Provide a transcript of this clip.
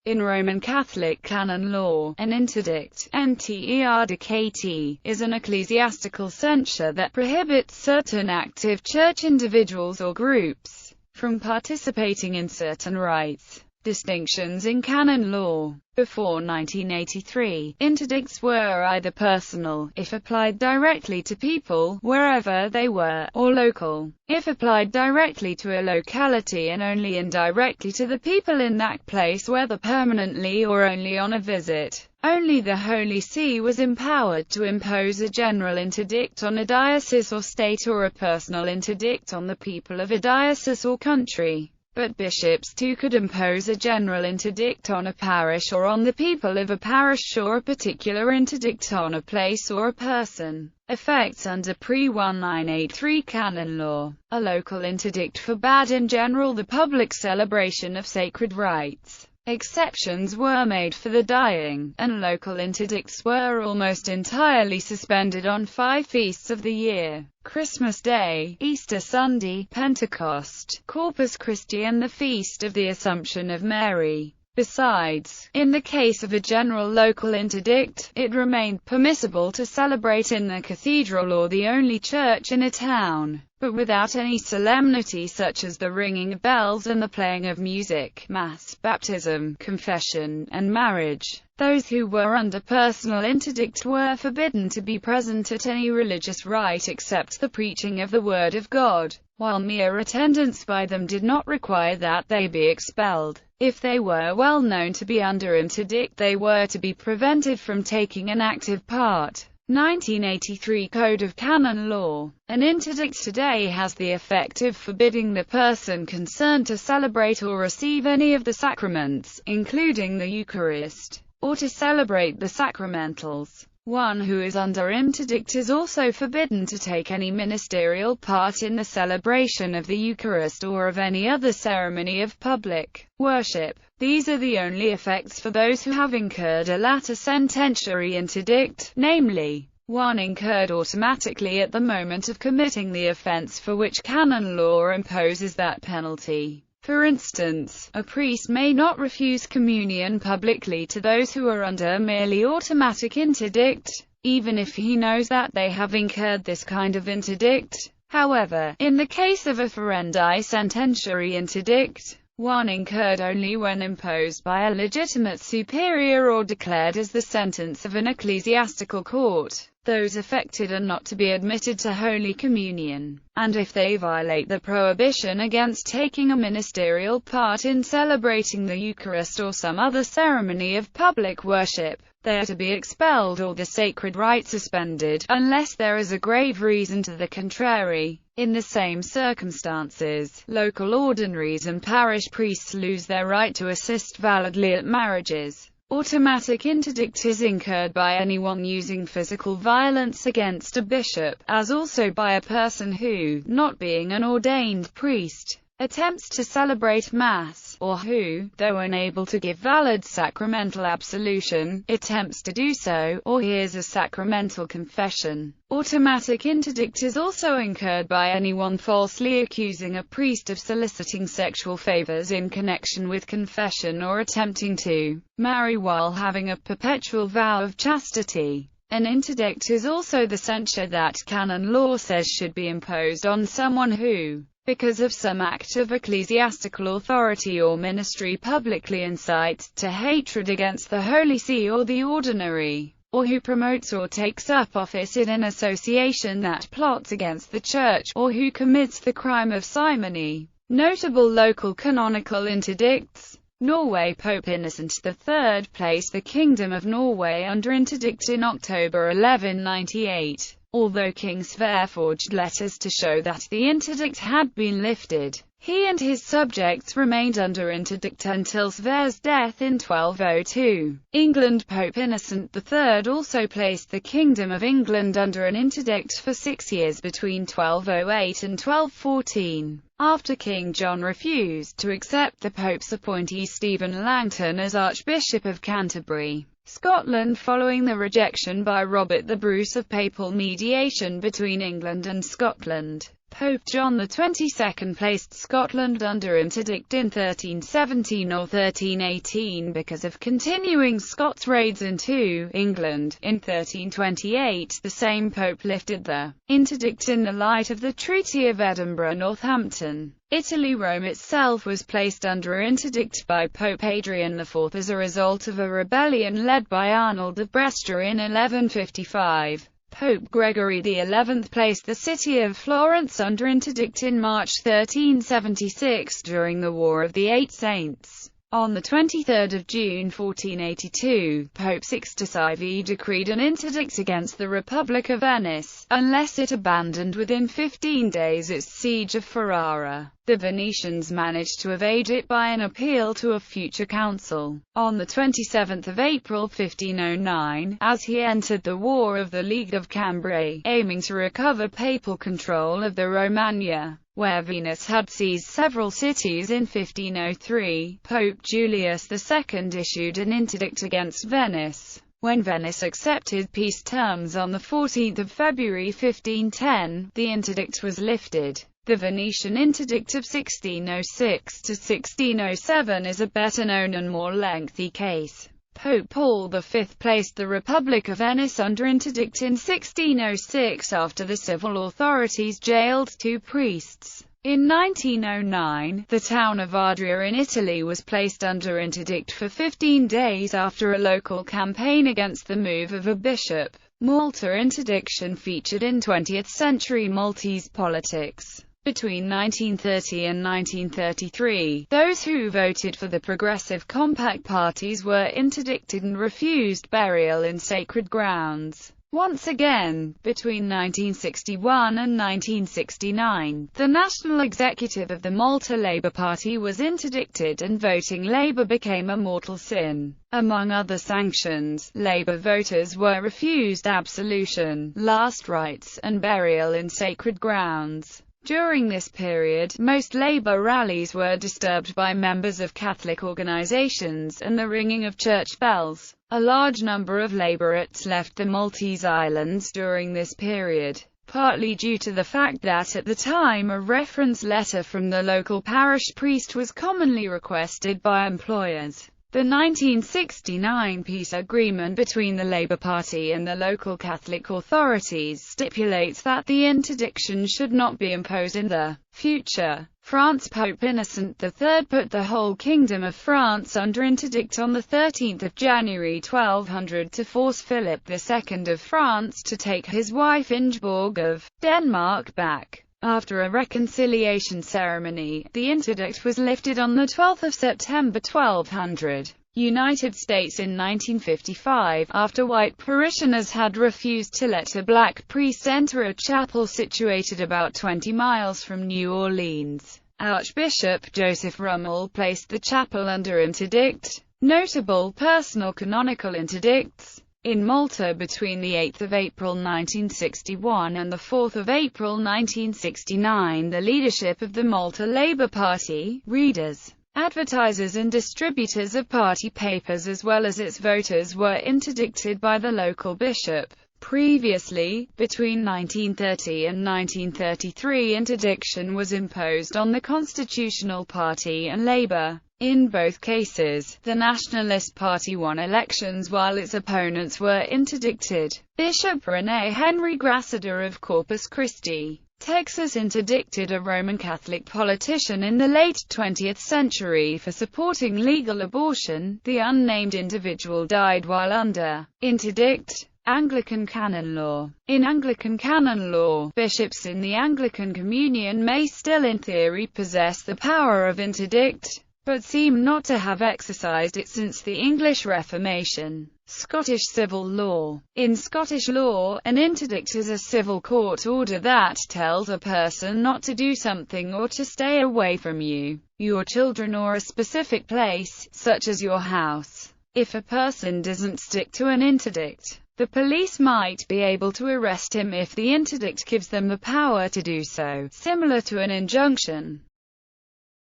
In Roman Catholic canon law, an interdict (interdict) is an ecclesiastical censure that prohibits certain active church individuals or groups from participating in certain rites. Distinctions in canon law. Before 1983, interdicts were either personal, if applied directly to people, wherever they were, or local, if applied directly to a locality and only indirectly to the people in that place, whether permanently or only on a visit. Only the Holy See was empowered to impose a general interdict on a diocese or state, or a personal interdict on the people of a diocese or country. But bishops too could impose a general interdict on a parish or on the people of a parish, or a particular interdict on a place or a person. Effects under pre-1983 canon law. A local interdict forbade in general the public celebration of sacred rites. Exceptions were made for the dying, and local interdicts were almost entirely suspended on 5 feasts of the year: Christmas Day, Easter Sunday, Pentecost, Corpus Christi, and the Feast of the Assumption of Mary. Besides, in the case of a general local interdict, it remained permissible to celebrate in the cathedral or the only church in a town, but without any solemnity such as the ringing of bells and the playing of music, mass, baptism, confession, and marriage. Those who were under personal interdict were forbidden to be present at any religious rite except the preaching of the Word of God, while mere attendance by them did not require that they be expelled. If they were well known to be under interdict, they were to be prevented from taking an active part. 1983 Code of Canon Law. An interdict today has the effect of forbidding the person concerned to celebrate or receive any of the sacraments, including the Eucharist, or to celebrate the sacramentals. One who is under interdict is also forbidden to take any ministerial part in the celebration of the Eucharist or of any other ceremony of public worship. These are the only effects for those who have incurred a latter sententiary interdict, namely, 1. Incurred automatically at the moment of committing the offense for which canon law imposes that penalty. For instance, a priest may not refuse communion publicly to those who are under merely automatic interdict, even if he knows that they have incurred this kind of interdict. However, in the case of a furendi sententiary interdict, 1. Incurred only when imposed by a legitimate superior or declared as the sentence of an ecclesiastical court, those affected are not to be admitted to Holy Communion, and if they violate the prohibition against taking a ministerial part in celebrating the Eucharist or some other ceremony of public worship, they are to be expelled or the sacred rite suspended, unless there is a grave reason to the contrary. In the same circumstances, local ordinaries and parish priests lose their right to assist validly at marriages. Automatic interdict is incurred by anyone using physical violence against a bishop, as also by a person who, not being an ordained priest, attempts to celebrate Mass, or who, though unable to give valid sacramental absolution, attempts to do so, or hears a sacramental confession. Automatic interdict is also incurred by anyone falsely accusing a priest of soliciting sexual favors in connection with confession or attempting to marry while having a perpetual vow of chastity. An interdict is also the censure that canon law says should be imposed on someone who, because of some act of ecclesiastical authority or ministry, publicly incites to hatred against the Holy See or the ordinary, or who promotes or takes up office in an association that plots against the Church, or who commits the crime of simony. Notable local canonical interdicts. Norway. Pope Innocent III placed the Kingdom of Norway under interdict in October 1198. Although King Sverre forged letters to show that the interdict had been lifted, he and his subjects remained under interdict until Sverre's death in 1202. England. Pope Innocent III also placed the Kingdom of England under an interdict for 6 years between 1208 and 1214, after King John refused to accept the Pope's appointee Stephen Langton as Archbishop of Canterbury, Scotland, following the rejection by Robert the Bruce of papal mediation between England and Scotland. Pope John XXII placed Scotland under interdict in 1317 or 1318 because of continuing Scots raids into England. In 1328, the same pope lifted the interdict in the light of the Treaty of Edinburgh-Northampton. Italy. Rome itself was placed under interdict by Pope Adrian IV as a result of a rebellion led by Arnold of Brescia in 1155. Pope Gregory XI placed the city of Florence under interdict in March 1376 during the War of the Eight Saints. On 23 June 1482, Pope Sixtus IV decreed an interdict against the Republic of Venice, unless it abandoned within 15 days its siege of Ferrara. The Venetians managed to evade it by an appeal to a future council. On 27 April 1509, as he entered the War of the League of Cambrai, aiming to recover papal control of the Romagna, where Venus had seized several cities in 1503, Pope Julius II issued an interdict against Venice. When Venice accepted peace terms on 14 February 1510, the interdict was lifted. The Venetian Interdict of 1606 to 1607 is a better known and more lengthy case. Pope Paul V placed the Republic of Venice under interdict in 1606 after the civil authorities jailed 2 priests. In 1909, the town of Adria in Italy was placed under interdict for 15 days after a local campaign against the move of a bishop. Malta interdiction featured in 20th-century Maltese politics. Between 1930 and 1933, those who voted for the Progressive Compact parties were interdicted and refused burial in sacred grounds. Once again, between 1961 and 1969, the national executive of the Malta Labour Party was interdicted and voting Labour became a mortal sin. Among other sanctions, Labour voters were refused absolution, last rites, and burial in sacred grounds. During this period, most Labour rallies were disturbed by members of Catholic organisations and the ringing of church bells. A large number of Labourites left the Maltese Islands during this period, partly due to the fact that at the time a reference letter from the local parish priest was commonly requested by employers. The 1969 peace agreement between the Labour Party and the local Catholic authorities stipulates that the interdiction should not be imposed in the future. France. Pope Innocent III put the whole Kingdom of France under interdict on 13 January 1200 to force Philip II of France to take his wife Ingeborg of Denmark back. After a reconciliation ceremony, the interdict was lifted on 12 September 1200. United States. In 1955, after white parishioners had refused to let a black priest enter a chapel situated about 20 miles from New Orleans, Archbishop Joseph Rummel placed the chapel under interdict. Notable personal canonical interdicts. In Malta between 8 April 1961 and 4 April 1969, the leadership of the Malta Labour Party, readers, advertisers and distributors of party papers as well as its voters were interdicted by the local bishop. Previously, between 1930 and 1933, interdiction was imposed on the Constitutional Party and Labour. In both cases, the Nationalist Party won elections while its opponents were interdicted. Bishop René Henry Grasseder of Corpus Christi, Texas interdicted a Roman Catholic politician in the late 20th century for supporting legal abortion. The unnamed individual died while under interdict. Anglican canon law. In Anglican canon law, bishops in the Anglican Communion may still in theory possess the power of interdict, but seem not to have exercised it since the English Reformation. Scottish civil law. In Scottish law, an interdict is a civil court order that tells a person not to do something or to stay away from you, your children or a specific place, such as your house. If a person doesn't stick to an interdict, the police might be able to arrest him if the interdict gives them the power to do so, similar to an injunction.